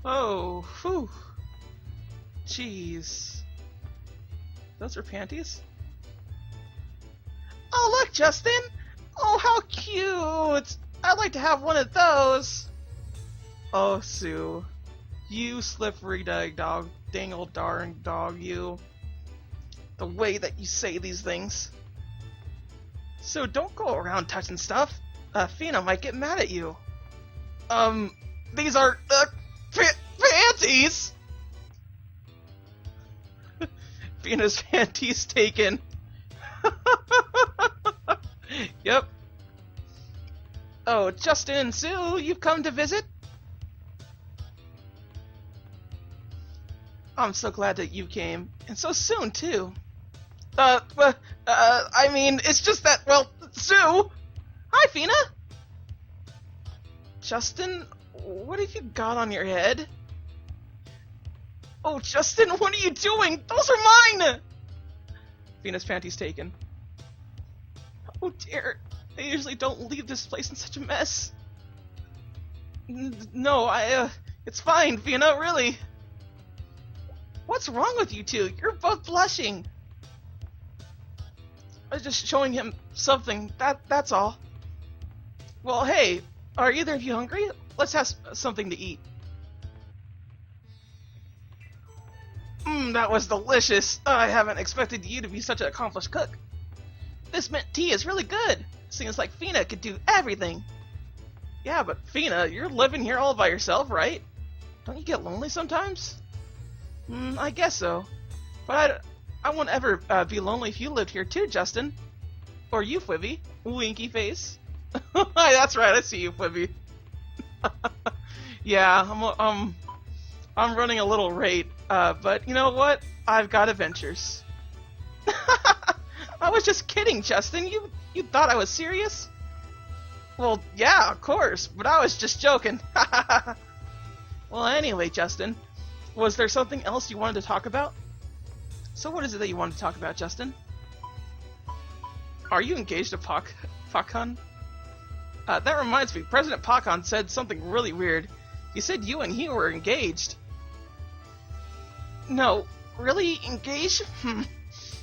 Oh, whew. Jeez. Those are panties? Oh, look, Justin! Oh, how cute! I'd like to have one of those! Oh, Sue. You slippery dog, dang old darn dog, you. The way that you say these things. So don't go around touching stuff. Fina might get mad at you. These are, panties! Fina's panties taken. Yep. Oh, Justin and Sue, you've come to visit? I'm so glad that you came, and so soon, too. I mean, it's just that, well, Sue! Hi, Fina! Justin, what have you got on your head? Oh, Justin, what are you doing? Those are mine! Fina's panties taken. Oh dear, I usually don't leave this place in such a mess. No, it's fine, Fina, really. What's wrong with you two? You're both blushing. I was just showing him something, that's all. Well, hey, are either of you hungry? Let's have something to eat. That was delicious. I haven't expected you to be such an accomplished cook. This mint tea is really good. Seems like Fina could do everything. Yeah, but Fina, you're living here all by yourself, right? Don't you get lonely sometimes? I guess so. But I won't ever be lonely if you lived here too, Justin. Or you, Fibby. Winky face. That's right, I see you, Fibby. Yeah, I'm running a little late, but you know what? I've got adventures. I was just kidding, Justin. You thought I was serious? Well, yeah, of course, but I was just joking. Well, anyway, Justin, was there something else you wanted to talk about? So what is it that you wanted to talk about, Justin? Are you engaged to Pakon? That reminds me, President Pakon said something really weird. He said you and he were engaged. No, really? Engaged?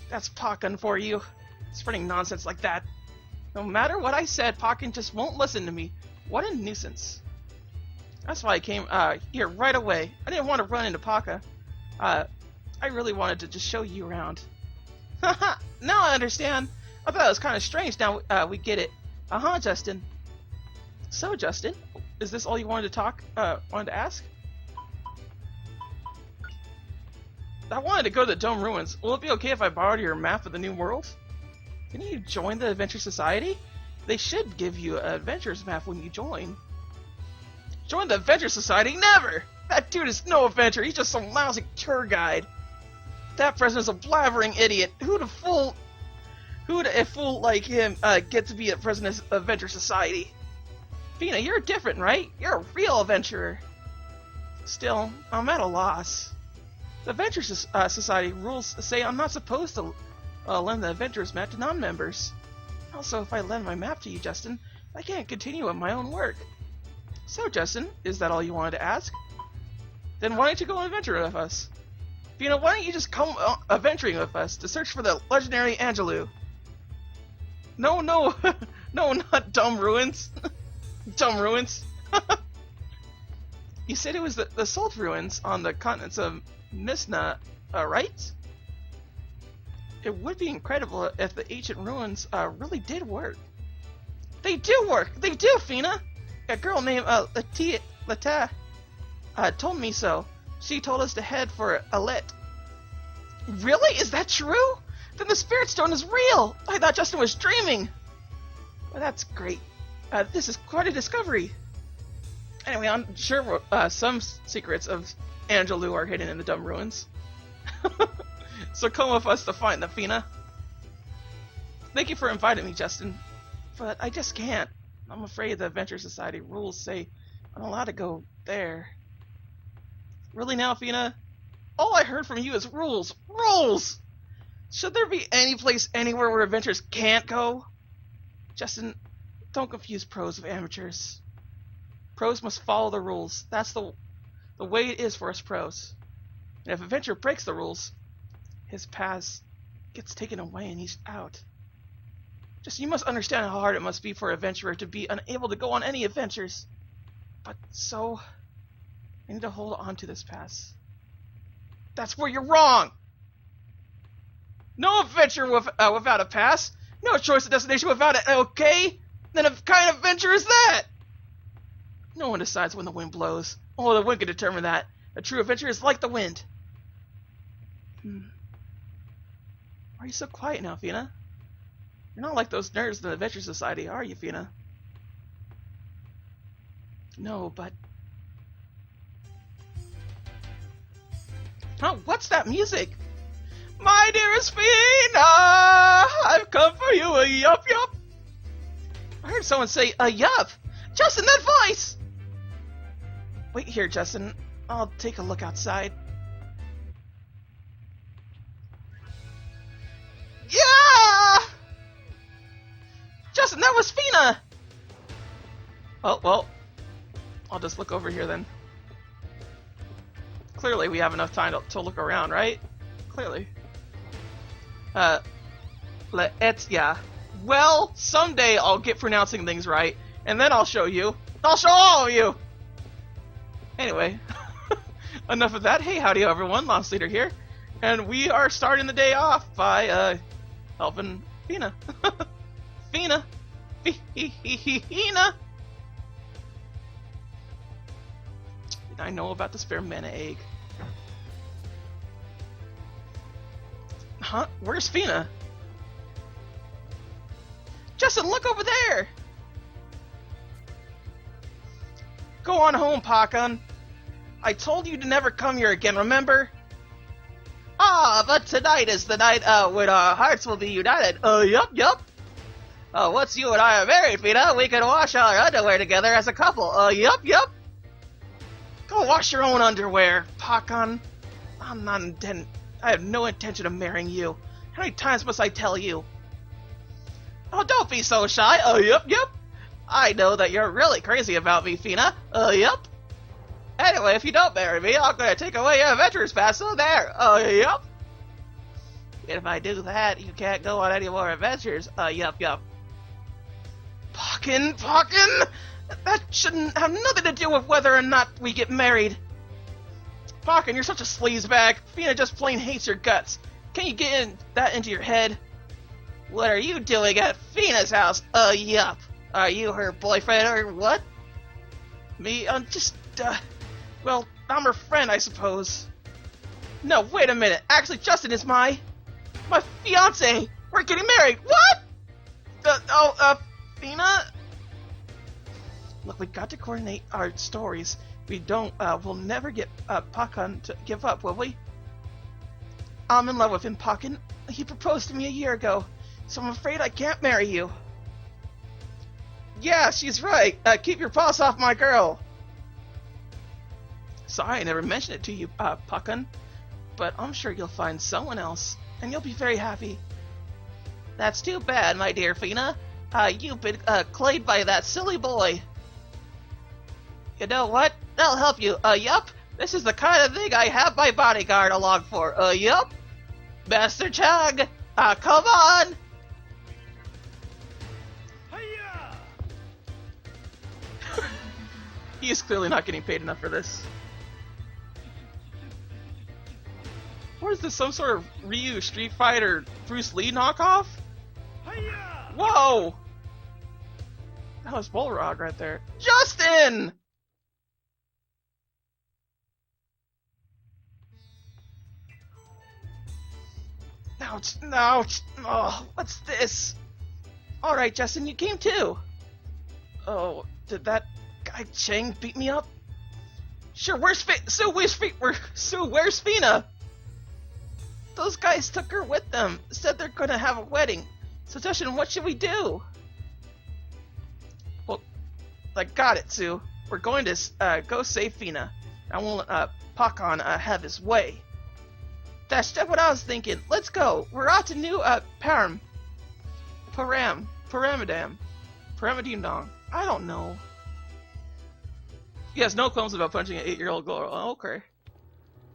That's Pakon for you. Spreading nonsense like that. No matter what I said, Pakon just won't listen to me. What a nuisance. That's why I came here right away. I didn't want to run into Pakon. I really wanted to just show you around. Haha, now I understand. I thought it was kind of strange. Now we get it. Justin. So, Justin, is this all you wanted to ask? I wanted to go to the Dome Ruins. Will it be okay if I borrowed your map of the New World? Can you join the Adventure Society? They should give you an adventurer's map when you join. Join the Adventure Society? Never! That dude is no adventurer. He's just some lousy tour guide. That president's a blabbering idiot. Who'd a fool like him get to be a president of Adventure Society? Fina, you're different, right? You're a real adventurer. Still, I'm at a loss. The Adventure Society rules say I'm not supposed to lend the Adventurer's map to non-members. Also, if I lend my map to you, Justin, I can't continue with my own work. So, Justin, is that all you wanted to ask? Then why don't you go adventuring with us? Fina, why don't you just come adventuring with us to search for the legendary Angelou? No, no, not Dumb Ruins. Dumb Ruins. You said it was the Salt Ruins on the continents of Misna, right? It would be incredible if the ancient ruins really did work. They do work! They do, Fina! A girl named Leta told me so. She told us to head for Alet. Really? Is that true? Then the Spirit Stone is real! I thought Justin was dreaming! Well, that's great. This is quite a discovery. Anyway, I'm sure some secrets of Angelou are hidden in the Dumb Ruins. So come with us to find them, Fina. Thank you for inviting me, Justin. But I just can't. I'm afraid the Adventure Society rules say I'm allowed to go there. Really now, Fina? All I heard from you is rules. Rules! Should there be any place anywhere where adventurers can't go? Justin, don't confuse pros with amateurs. Pros must follow the rules. That's the the way it is for us pros. And if Adventure breaks the rules, his pass gets taken away and he's out. Just you must understand how hard it must be for an adventurer to be unable to go on any adventures. But so, I need to hold on to this pass. That's where you're wrong! No adventure without a pass. No choice of destination without it, okay? Then what kind of adventure is that? No one decides when the wind blows. Only the wind can determine that. A true adventure is like the wind. Why are you so quiet now, Fina? You're not like those nerds in the Adventure Society, are you, Fina? No, but... Huh, what's that music? My dearest Fina, I've come for you, yup yup. I heard someone say, yup. Justin, that voice! Wait here, Justin. I'll take a look outside. Yeah! Justin, that was Fina! Oh, well. I'll just look over here then. Clearly we have enough time to look around, right? Clearly. Yeah. Well, someday I'll get pronouncing things right, and then I'll show you. I'll show all of you! Anyway, enough of that. Hey, howdy everyone, Lost Leader here. And we are starting the day off by, helping Fina. Fina. Fina. Did I know about the spare mana egg? Huh? Where's Fina? Justin, look over there! Go on home, Pakon. I told you to never come here again, remember? Ah, but tonight is the night when our hearts will be united. Yup. Once you and I are married, Fina, we can wash our underwear together as a couple. Yup. Go wash your own underwear, Pakon. I have no intention of marrying you. How many times must I tell you? Oh, don't be so shy. Yup. I know that you're really crazy about me, Fina. Yup. Anyway, if you don't marry me, I'm gonna take away your adventurer's pass, so there. Yup. If I do that, you can't go on any more adventures. Yup. Pakon! That shouldn't have nothing to do with whether or not we get married. Pakon, you're such a sleazebag. Fina just plain hates your guts. Can you get that into your head? What are you doing at Fina's house? Yup. Are you her boyfriend or what? Me? Well, I'm her friend, I suppose. No, wait a minute. Actually, Justin is my fiance. We're getting married. What? Fina? Look, we got to coordinate our stories. We don't, we'll never get, Pakon to give up, will we? I'm in love with him, Pakon. He proposed to me a year ago, so I'm afraid I can't marry you. Yeah, she's right. Keep your paws off my girl. Sorry I never mentioned it to you, Pakon. But I'm sure you'll find someone else, and you'll be very happy. That's too bad, my dear Fina. You've been, clayed by that silly boy. You know what? That'll help you. Yup. This is the kind of thing I have my bodyguard along for. Yup. Master Chug. Come on. He is clearly not getting paid enough for this. What is this, some sort of Ryu, Street Fighter, Bruce Lee knockoff? Whoa! That was Bullrog right there. Justin! Ouch. Oh, what's this? Alright, Justin, you came too. Oh, did that guy Chang beat me up? Sure, where's Fina? Those guys took her with them. Said they're gonna have a wedding. So, Justin, what should we do? Well, I got it, Sue. We're going to go save Fina. I won't let Pakon have his way. That's just what I was thinking. Let's go. We're off to New Paramadam. Paramadine Dong. I don't know. He has no qualms about punching an 8-year-old girl. Oh, okay.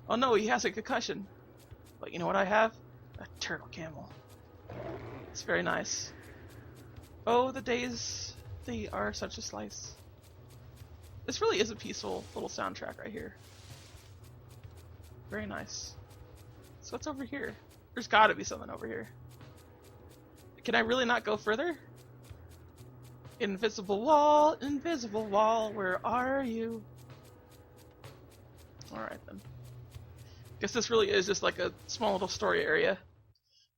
Oh no, he has a concussion. But you know what I have? A turtle camel. It's very nice. Oh, the days, they are such a slice. This really is a peaceful little soundtrack right here. Very nice. So what's over here? There's gotta be something over here. Can I really not go further? Invisible wall, where are you? Alright then. Guess this really is just like a small little story area.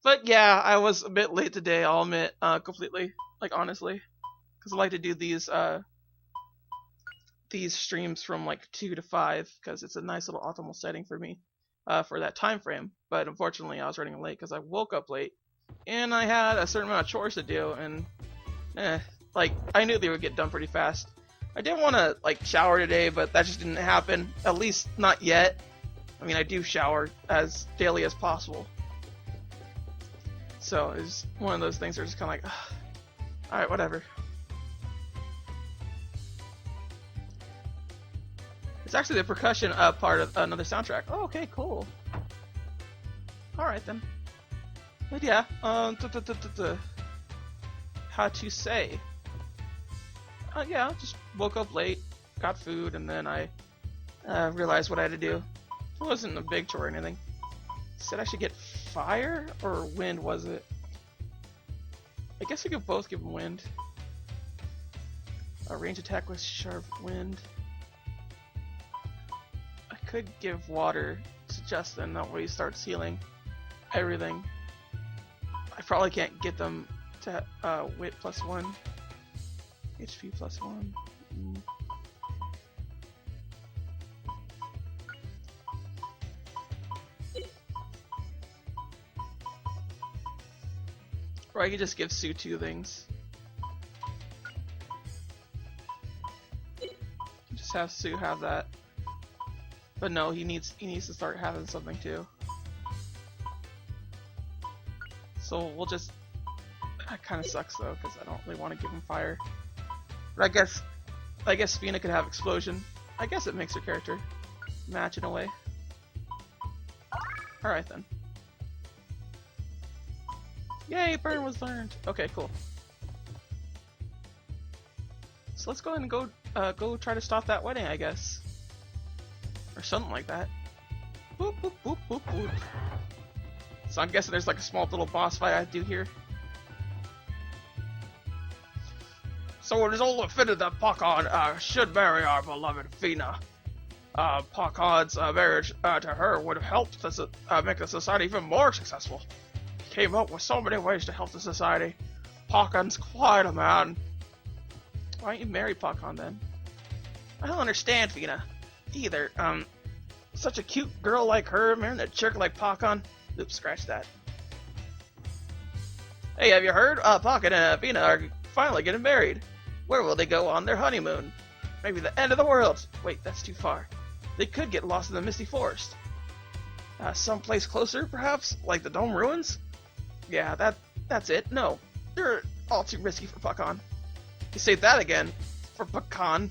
But yeah, I was a bit late today, I'll admit, completely. Like, honestly. Because I like to do these streams from like 2 to 5, because it's a nice little optimal setting for me, for that time frame. But unfortunately, I was running late because I woke up late, and I had a certain amount of chores to do, and like, I knew they would get done pretty fast. I did want to like shower today, but that just didn't happen. At least not yet. I mean, I do shower as daily as possible. So it's one of those things that are just kind of like, alright, whatever. It's actually the percussion part of another soundtrack. Oh, okay, cool. Alright then. But yeah, how to say? Yeah, just woke up late, got food, and then I realized what I had to do. It wasn't a big chore or anything. Said I should get fire or wind, was it? I guess we could both give him wind. A range attack with sharp wind. I could give water to Justin, that way he starts healing everything. I probably can't get them to wit +1. HP +1. Or I could just give Sue 2 things. Just have Sue have that. But no, he needs to start having something too. So we'll just. That kind of sucks though, because I don't really want to give him fire. But I guess Fina could have explosion. I guess it makes her character match in a way. Alright then. Yay, burn was learned. Okay, cool. So let's go ahead and go try to stop that wedding, I guess. Or something like that. Boop, boop, boop, boop, boop. So I'm guessing there's like a small little boss fight I do here. So it is only fitted that Pakon should marry our beloved Fina. Pakon's marriage to her would have helped make the society even more successful. He came up with so many ways to help the society. Pakon's quite a man. Why don't you marry Pakon then? I don't understand Fina either. Such a cute girl like her marrying a jerk like Pakon. Oops, scratch that. Hey, have you heard? Pakon and Fina are finally getting married. Where will they go on their honeymoon? Maybe the end of the world. Wait, that's too far. They could get lost in the misty forest. Someplace closer, perhaps? Like the Dome Ruins? Yeah, that's it. No, they're all too risky for Pakon. You say that again. For Pakon.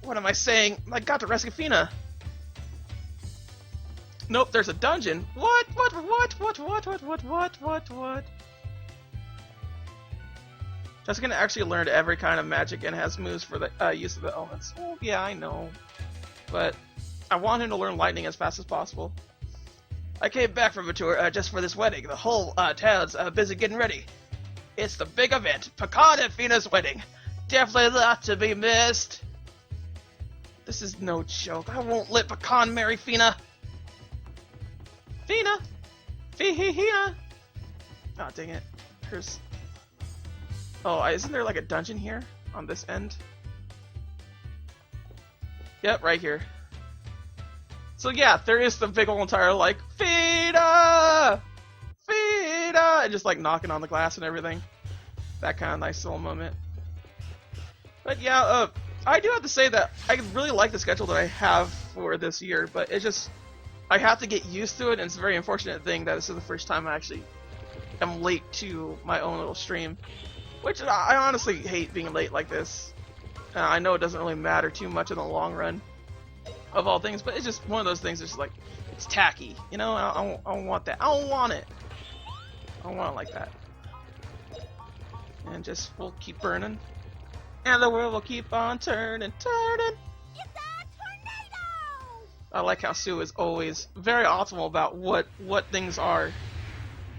What am I saying? I got to rescue Fina. Nope, there's a dungeon. What? Jessica actually learned every kind of magic and has moves for the use of the elements. Oh, yeah, I know. But I want him to learn lightning as fast as possible. I came back from a tour just for this wedding. The whole town's busy getting ready. It's the big event, Pakon and Fina's wedding. Definitely not to be missed. This is no joke. I won't let Pakon marry Fina. Fina! Fina! Oh, dang it. There's... Oh, isn't there like a dungeon here? On this end? Yep, right here. So yeah, there is the big old entire like, Fina! Fina! And just like knocking on the glass and everything. That kind of nice little moment. But yeah, I do have to say that I really like the schedule that I have for this year, but it's just... I have to get used to it, and it's a very unfortunate thing that this is the first time I actually am late to my own little stream. Which I honestly hate being late like this. I know it doesn't really matter too much in the long run of all things, but it's just one of those things that's just like, it's tacky, you know? I don't want that. I don't want it. I don't want it like that. And just, we'll keep burning. And the world will keep on turning. It's a tornado! I like how Sue is always very optimal about what things are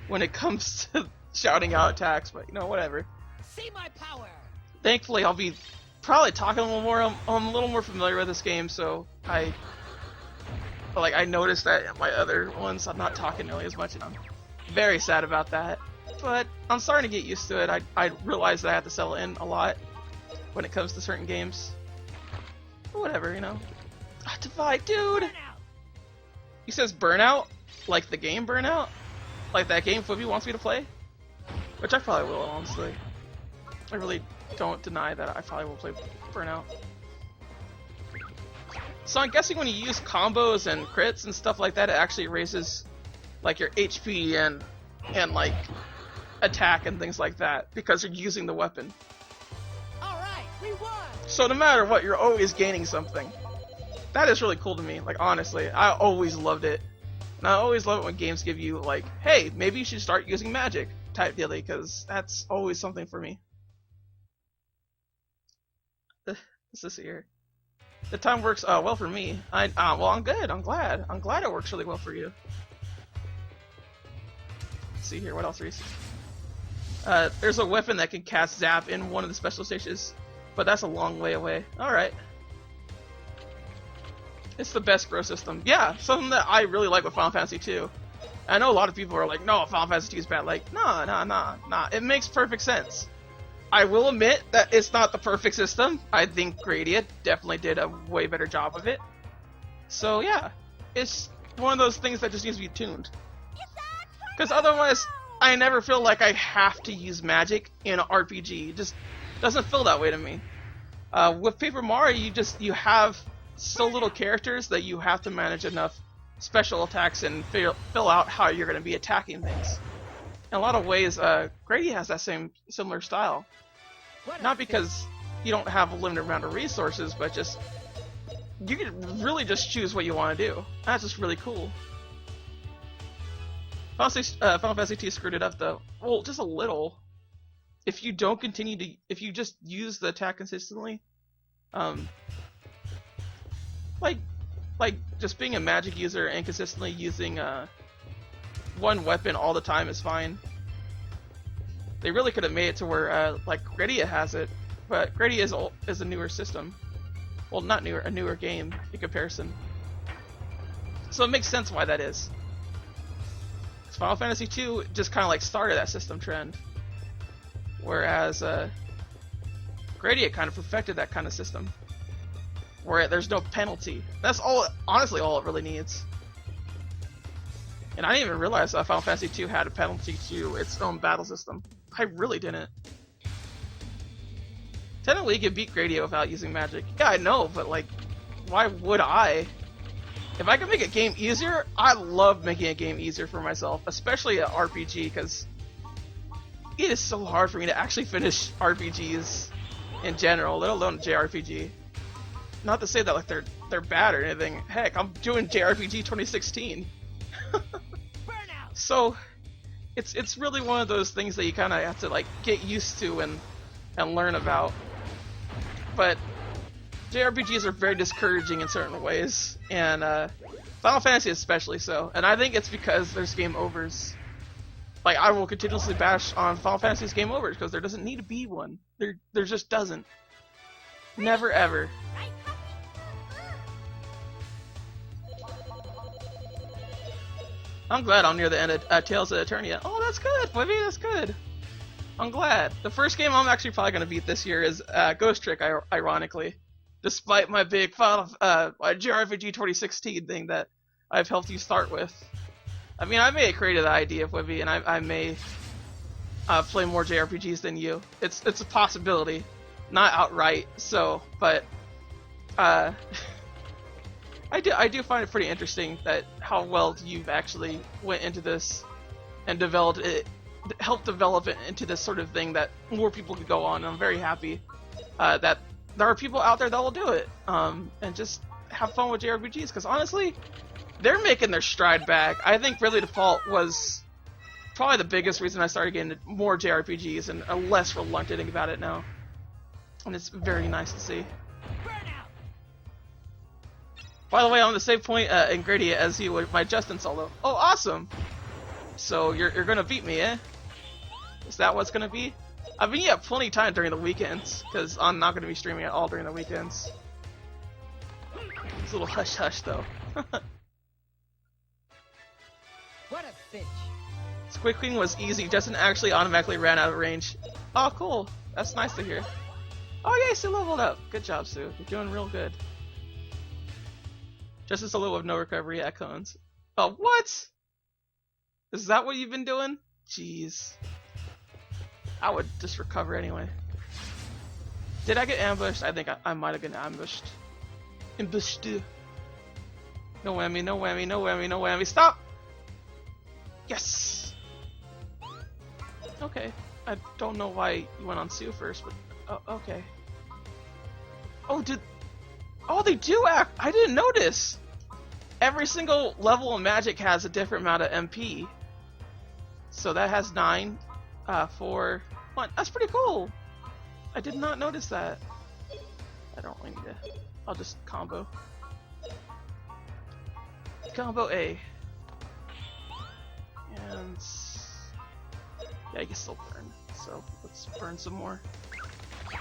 when it comes to shouting out attacks, but you know, whatever. See my power! Thankfully, I'll be probably talking a little more. I'm a little more familiar with this game, so I noticed that in my other ones I'm not talking nearly as much, and I'm very sad about that. But I'm starting to get used to it. I realize that I have to settle in a lot when it comes to certain games. But whatever, you know. Ah, Divide, dude! Burnout. He says Burnout? Like the game Burnout? Like that game Fwibby wants me to play? Which I probably will, honestly. I really don't deny that I probably will play Burnout. So I'm guessing when you use combos and crits and stuff like that, it actually raises like your HP and like attack and things like that because you're using the weapon. Alright, we won! So no matter what, you're always gaining something. That is really cool to me, like honestly. I always loved it. And I always love it when games give you like, hey, maybe you should start using magic type dealy, because that's always something for me. What's this here? The time works well for me. Well, I'm good. I'm glad. I'm glad it works really well for you. Let's see here. What else, Reese? There's a weapon that can cast Zap in one of the special stages, but that's a long way away. Alright. It's the best grow system. Yeah, something that I really like with Final Fantasy 2. I know a lot of people are like, no, Final Fantasy 2 is bad. Like, nah. It makes perfect sense. I will admit that it's not the perfect system. I think Grandia definitely did a way better job of it. So yeah, it's one of those things that just needs to be tuned. Because otherwise, I never feel like I have to use magic in an RPG. It just doesn't feel that way to me. With Paper Mario, you have so little characters that you have to manage enough special attacks and fill out how you're going to be attacking things. In a lot of ways, Grandia has that similar style. Not because you don't have a limited amount of resources, but just you can really just choose what you want to do. That's just really cool. Final Fantasy II screwed it up though. Well, just a little. If you don't if you just use the attack consistently, like just being a magic user and consistently using one weapon all the time is fine. They really could have made it to where like Grandia has it, but Grandia is a newer system. Well, not newer, a newer game in comparison. So it makes sense why that is. Final Fantasy II just kind of like started that system trend, whereas Grandia kind of perfected that kind of system, where there's no penalty. That's honestly all it really needs. And I didn't even realize that Final Fantasy II had a penalty to its own battle system. I really didn't. Technically, you can beat Grandia without using magic. Yeah, I know, but like, why would I? If I can make a game easier, I love making a game easier for myself, especially an RPG, because it is so hard for me to actually finish RPGs in general, let alone JRPG. Not to say that like they're bad or anything. Heck, I'm doing JRPG 2016. So it's really one of those things that you kind of have to like get used to and learn about. But JRPGs are very discouraging in certain ways, and Final Fantasy especially so. And I think it's because there's game overs. Like, I will continuously bash on Final Fantasy's game overs because there doesn't need to be one. There just doesn't. Never ever. I'm glad I'm near the end of Tales of Eternia. Oh, that's good, Fwibby, that's good. I'm glad. The first game I'm actually probably going to beat this year is Ghost Trick, ironically. Despite my big JRPG 2016 thing that I've helped you start with. I mean, I may have created the idea, Fwibby, and I may play more JRPGs than you. It's a possibility. Not outright, so, but I do find it pretty interesting that how well you've actually went into this and developed it, helped develop it into this sort of thing that more people could go on. And I'm very happy that there are people out there that will do it, and just have fun with JRPGs. Because honestly, they're making their stride back. I think Bravely Default was probably the biggest reason I started getting more JRPGs and are less reluctant about it now. And it's very nice to see. By the way, on the same point in Grandia as you with my Justin solo. Oh, awesome! So you're gonna beat me, eh? Is that what's gonna be? I mean, you have plenty of time during the weekends, because I'm not gonna be streaming at all during the weekends. It's a little hush hush though. What a bitch. Squid Queen was easy. Justin actually automatically ran out of range. Oh, cool. That's nice to hear. Oh yeah, Sue leveled up. Good job, Sue. You're doing real good. Justin solo with no recovery at cones. Oh, what? Is that what you've been doing? Jeez. I would just recover anyway. Did I get ambushed? I think I might have been ambushed. Ambushed. No whammy, no whammy, no whammy, no whammy. Stop! Yes! Okay. I don't know why you went on Sue first, but okay. Oh, they do act! I didn't notice! Every single level in Magic has a different amount of MP. So that has 9, 4, 1. That's pretty cool! I did not notice that. I don't really need to. I'll just combo. Combo A. And yeah, I can still burn. So let's burn some more.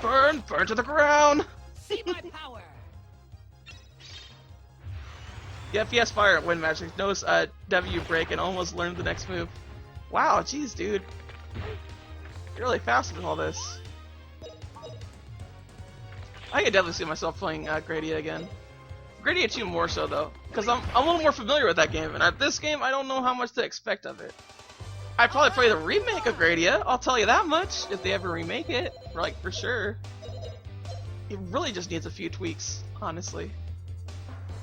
Burn! Burn to the ground! See my power! The FPS fire at Wind Magic knows W break and almost learned the next move. Wow, jeez, dude. You're really fast with all this. I could definitely see myself playing Grandia again. Grandia 2 more so though, because I'm a little more familiar with that game, and at this game I don't know how much to expect of it. I'd probably play the remake of Grandia, I'll tell you that much, if they ever remake it, like for sure. It really just needs a few tweaks, honestly.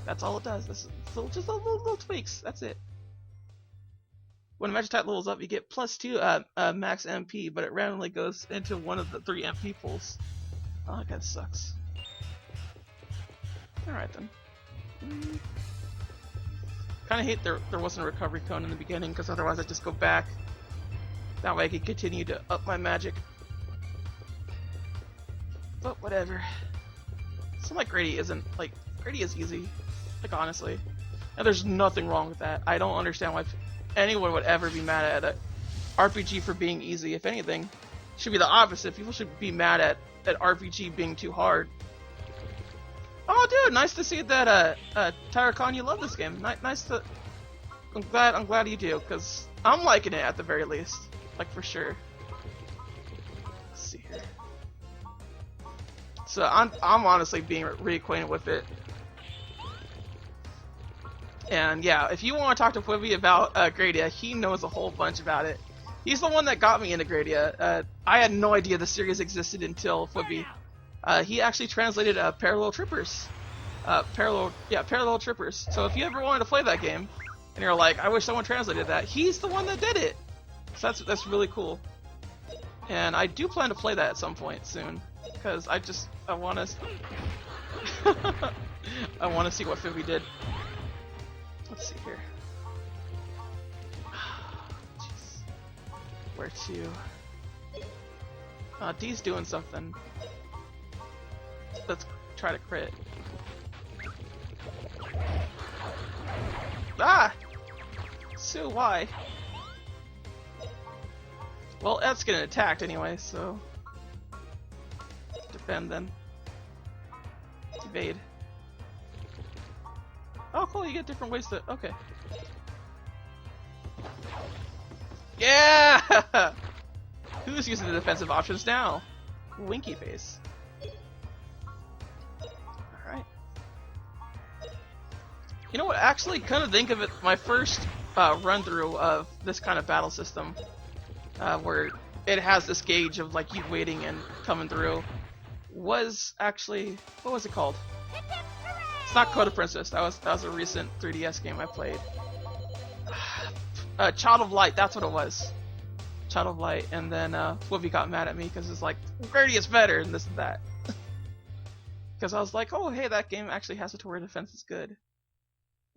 That's all it does. Just a little tweaks. That's it. When a magic type levels up, you get +2 max MP, but it randomly goes into one of the 3 MP pools. Oh, that kind of sucks. Alright then. Kind of hate there wasn't a recovery cone in the beginning, because otherwise I'd just go back. That way I could continue to up my magic. But whatever. So like Grandia isn't, like, Grandia is easy. Like, honestly. And there's nothing wrong with that. I don't understand why anyone would ever be mad at an RPG for being easy. If anything, it should be the opposite. People should be mad at an RPG being too hard. Oh, dude, nice to see that, Tyracon, you love this game. Nice to... I'm glad you do, because I'm liking it at the very least. Like, for sure. Let's see here. So, I'm honestly being reacquainted with it. And yeah, if you want to talk to Fwibby about Grandia, he knows a whole bunch about it. He's the one that got me into Grandia. I had no idea the series existed until Fwibby. He actually translated Parallel Trippers. Parallel Trippers. So if you ever wanted to play that game, and you're like, I wish someone translated that, he's the one that did it. So that's really cool. And I do plan to play that at some point soon, because I want to I want to see what Fwibby did. Let's see here. Jeez. Where to? D's doing something. Let's try to crit. Ah! Sue, why? Well, F's getting attacked anyway, so... Defend then. Evade. Oh, cool, you get different ways to... Okay. Yeah! Who's using the defensive options now? Winky face. Alright. You know what, actually, kind of think of it, my first run-through of this kind of battle system, where it has this gauge of, like, you waiting and coming through, was actually... What was it called? It's not Code of Princess. That was a recent 3DS game I played. Child of Light. That's what it was. Child of Light. And then Fwibby got mad at me because it's like, Grandia's better and this and that. Because I was like, oh, hey, that game actually has a to where defense is good.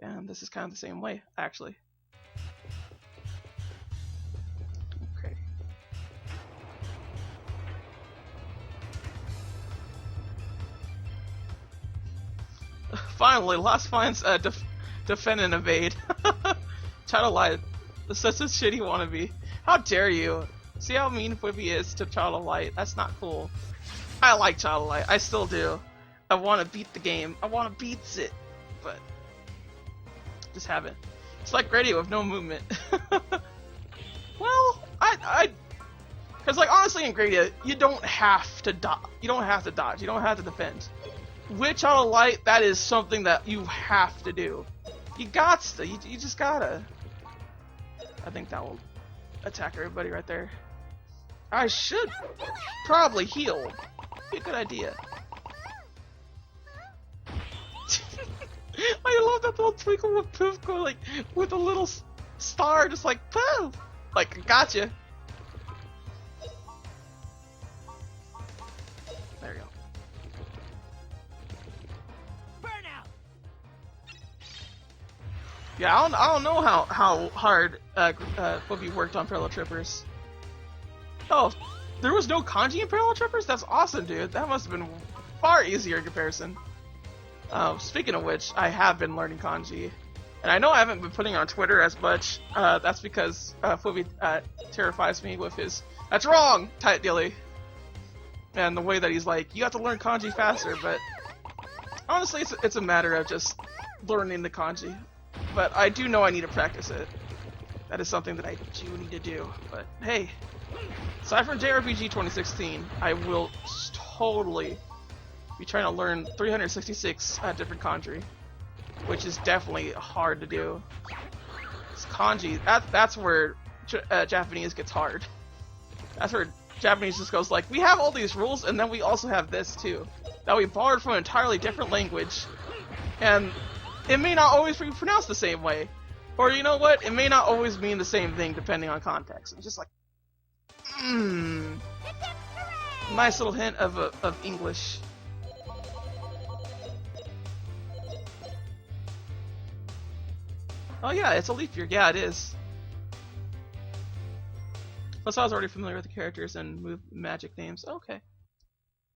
And this is kind of the same way, actually. Okay. Finally, Lost finds defend and evade. Child Light, such a shitty wannabe. How dare you? See how mean Whippy is to Child Light? That's not cool. I like Child Light. I still do. I want to beat the game. I want to beat it, but just haven't. It's like Grandia with no movement. Well, because like honestly in Grandia, you don't have to dodge. You don't have to dodge. You don't have to defend. With Child Light, that is something that you have to do. You gots to. You just gotta. I think that will attack everybody right there. I should probably heal. Be a good idea. I love that little twinkle with poof going like with a little star just like poof. Like gotcha. There you go. Burnout. Yeah, I don't know how hard Boogie worked on Parallel Trippers. Oh, there was no kanji in Parallel Trippers? That's awesome, dude. That must have been far easier in comparison. Speaking of which, I have been learning kanji. And I know I haven't been putting it on Twitter as much. That's because Boogie terrifies me with his "that's wrong" type dealy. And the way that he's like, you have to learn kanji faster, but honestly, it's a matter of just learning the kanji. But I do know I need to practice it. That is something that I do need to do. But hey, aside from JRPG 2016, I will totally be trying to learn 366 different kanji, which is definitely hard to do. It's kanji, that's where Japanese gets hard. That's where Japanese just goes like, we have all these rules, and then we also have this too, that we borrowed from an entirely different language, and it may not always be pronounced the same way. Or you know what? It may not always mean the same thing depending on context. It's just like, nice little hint of English. Oh yeah, it's a leap year. Yeah, it is. Plus, I was already familiar with the characters and magic names. Okay.